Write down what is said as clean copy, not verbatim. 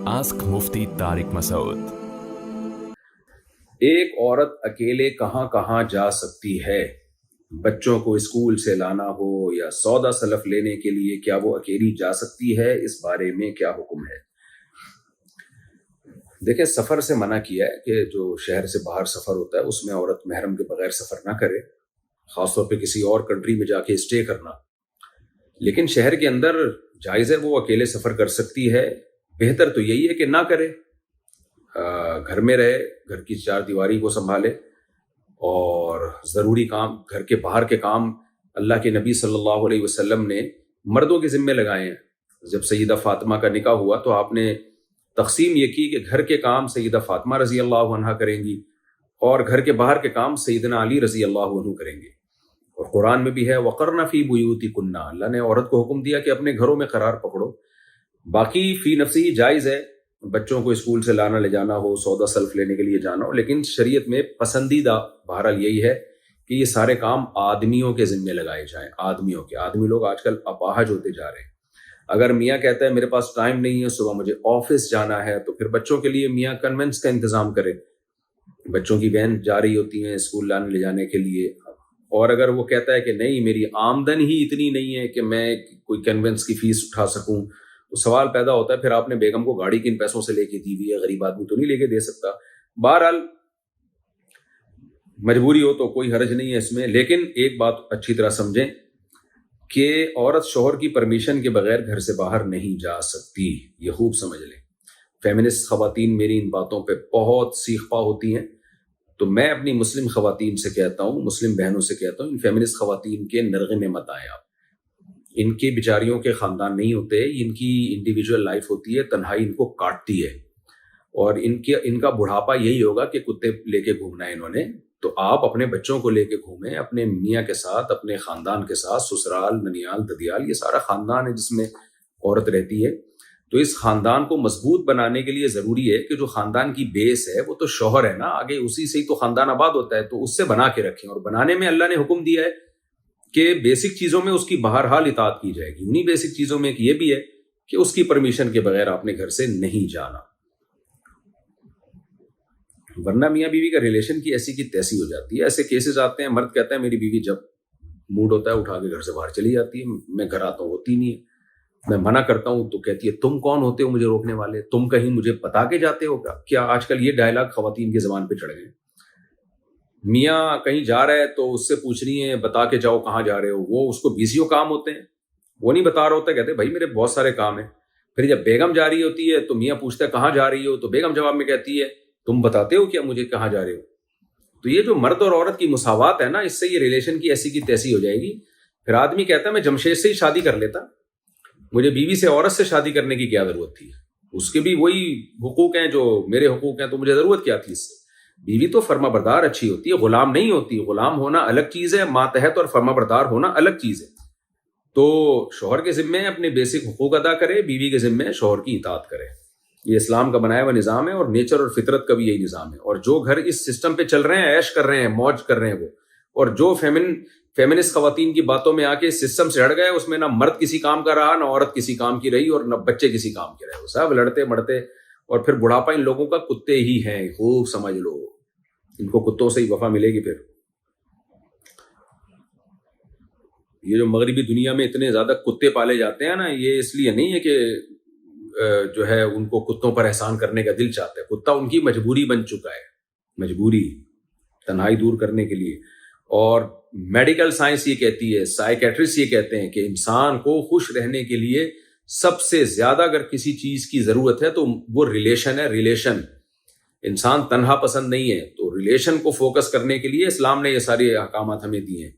Ask Mufti Tariq Masood. ایک عورت اکیلے کہاں کہاں جا سکتی ہے؟ بچوں کو اسکول سے لانا ہو یا سودا سلف لینے کے لیے کیا وہ اکیلی جا سکتی ہے؟ اس بارے میں کیا حکم ہے؟ دیکھیں، سفر سے منع کیا ہے کہ جو شہر سے باہر سفر ہوتا ہے اس میں عورت محرم کے بغیر سفر نہ کرے، خاص طور پہ کسی اور کنٹری میں جا کے اسٹے کرنا۔ لیکن شہر کے اندر جائز ہے، وہ اکیلے سفر کر سکتی ہے۔ بہتر تو یہی ہے کہ نہ کرے، گھر میں رہے، گھر کی چار دیواری کو سنبھالے، اور ضروری کام، گھر کے باہر کے کام اللہ کے نبی صلی اللہ علیہ وسلم نے مردوں کے ذمے لگائے ہیں۔ جب سیدہ فاطمہ کا نکاح ہوا تو آپ نے تقسیم یہ کی کہ گھر کے کام سیدہ فاطمہ رضی اللہ عنہا کریں گی اور گھر کے باہر کے کام سیدنا علی رضی اللہ عنہ کریں گے۔ اور قرآن میں بھی ہے وَقَرْنَ فِي بُيُوتِكُنَّ، اللہ نے عورت کو حکم دیا کہ اپنے گھروں میں قرار پکڑو۔ باقی فی نفسی جائز ہے، بچوں کو اسکول سے لانا لے جانا ہو، سودا سلف لینے کے لیے جانا ہو، لیکن شریعت میں پسندیدہ بہرحال یہی ہے کہ یہ سارے کام آدمیوں کے ذمے لگائے جائیں۔ آدمی لوگ آج کل اپاہج ہوتے جا رہے ہیں۔ اگر میاں کہتا ہے میرے پاس ٹائم نہیں ہے، صبح مجھے آفس جانا ہے، تو پھر بچوں کے لیے میاں کنوینس کا انتظام کرے۔ بچوں کی وین جا رہی ہوتی ہیں اسکول لانے لے جانے کے لیے، اور اگر وہ کہتا ہے کہ نہیں میری آمدن ہی اتنی نہیں ہے کہ میں کوئی کنوینس کی فیس اٹھا سکوں، تو سوال پیدا ہوتا ہے پھر آپ نے بیگم کو گاڑی کن پیسوں سے لے کے دی ہوئی ہے؟ غریب آدمی تو نہیں لے کے دے سکتا۔ بہرحال مجبوری ہو تو کوئی حرج نہیں ہے اس میں، لیکن ایک بات اچھی طرح سمجھیں کہ عورت شوہر کی پرمیشن کے بغیر گھر سے باہر نہیں جا سکتی، یہ خوب سمجھ لیں۔ فیمنسٹ خواتین میری ان باتوں پہ بہت سیخ پا ہوتی ہیں، تو میں اپنی مسلم خواتین سے کہتا ہوں، مسلم بہنوں سے کہتا ہوں، ان فیمنسٹ خواتین کے نرغے میں مت آئیں آپ۔ ان کی بیچاریوں کے خاندان نہیں ہوتے، ان کی انڈیویجول لائف ہوتی ہے، تنہائی ان کو کاٹتی ہے، اور ان کا بڑھاپا یہی ہوگا کہ کتے لے کے گھومنا ہے انہوں نے۔ تو آپ اپنے بچوں کو لے کے گھومیں، اپنے میاں کے ساتھ، اپنے خاندان کے ساتھ، سسرال، ننیال، ددیال، یہ سارا خاندان ہے جس میں عورت رہتی ہے۔ تو اس خاندان کو مضبوط بنانے کے لیے ضروری ہے کہ جو خاندان کی بیس ہے وہ تو شوہر ہے نا، آگے اسی سے ہی تو خاندان آباد ہوتا ہے، تو اس سے بنا کے رکھیں۔ اور بنانے میں اللہ نے حکم دیا ہے کہ بیسک چیزوں میں اس کی بہرحال اطاعت کی جائے گی۔ انہی بیسک چیزوں میں یہ بھی ہے کہ اس کی پرمیشن کے بغیر آپ نے گھر سے نہیں جانا، ورنہ میاں بیوی کا ریلیشن کی ایسی کی تیسی ہو جاتی ہے۔ ایسے کیسز آتے ہیں، مرد کہتا ہے میری بیوی جب موڈ ہوتا ہے اٹھا کے گھر سے باہر چلی جاتی ہے، میں گھر آتا ہوں ہوتی نہیں ہے، میں منع کرتا ہوں تو کہتی ہے تم کون ہوتے ہو مجھے روکنے والے، تم کہیں مجھے بتا کے جاتے ہو کیا؟ آج کل یہ ڈائلاگ خواتین کی زبان پہ چڑھ گئے۔ میاں کہیں جا رہا ہے تو اس سے پوچھ رہی ہیں بتا کے جاؤ کہاں جا رہے ہو، وہ اس کو بیزی کام ہوتے ہیں، وہ نہیں بتا رہا ہوتا، کہتے بھائی میرے بہت سارے کام ہیں۔ پھر جب بیگم جا رہی ہوتی ہے تو میاں پوچھتا ہے کہاں جا رہی ہو، تو بیگم جواب میں کہتی ہے تم بتاتے ہو کیا مجھے کہاں جا رہے ہو؟ تو یہ جو مرد اور عورت کی مساوات ہے نا، اس سے یہ ریلیشن کی ایسی کی تیسی ہو جائے گی۔ پھر آدمی کہتا ہے میں جمشید سے ہی شادی کر لیتا، مجھے بیوی سے عورت سے شادی کرنے کی کیا ضرورت تھی؟ اس کے بھی وہی حقوق ہیں جو میرے حقوق ہیں، تو مجھے ضرورت کیا تھی اس سے؟ بیوی تو فرما بردار اچھی ہوتی ہے، غلام نہیں ہوتی۔ غلام ہونا الگ چیز ہے، ماتحت اور فرما بردار ہونا الگ چیز ہے۔ تو شوہر کے ذمے اپنے بیسک حقوق ادا کرے، بیوی کے ذمے شوہر کی اطاعت کرے۔ یہ اسلام کا بنایا ہوا نظام ہے، اور نیچر اور فطرت کا بھی یہی نظام ہے۔ اور جو گھر اس سسٹم پہ چل رہے ہیں، عیش کر رہے ہیں، موج کر رہے ہیں وہ، اور جو فیمنسٹ خواتین کی باتوں میں آ کے سسٹم سے ہٹ گئے، اس میں نہ مرد کسی کام کا رہا، نہ عورت کسی کام کی رہی، اور نہ بچے کسی کام کے رہے، وہ سب لڑتے مڑتے، اور پھر بڑھاپا ان لوگوں کا کتے ہی ہیں، خوب سمجھ لو، ان کو کتوں سے ہی وفا ملے گی۔ پھر یہ جو مغربی دنیا میں اتنے زیادہ کتے پالے جاتے ہیں نا، یہ اس لیے نہیں ہے کہ جو ہے ان کو کتوں پر احسان کرنے کا دل چاہتا ہے، کتا ان کی مجبوری بن چکا ہے، مجبوری تنہائی دور کرنے کے لیے۔ اور میڈیکل سائنس یہ کہتی ہے، سائیکیٹرسٹ یہ کہتے ہیں کہ انسان کو خوش رہنے کے لیے سب سے زیادہ اگر کسی چیز کی ضرورت ہے تو وہ ریلیشن ہے۔ ریلیشن، انسان تنہا پسند نہیں ہے، تو ریلیشن کو فوکس کرنے کے لیے اسلام نے یہ سارے احکامات ہمیں دیے ہیں۔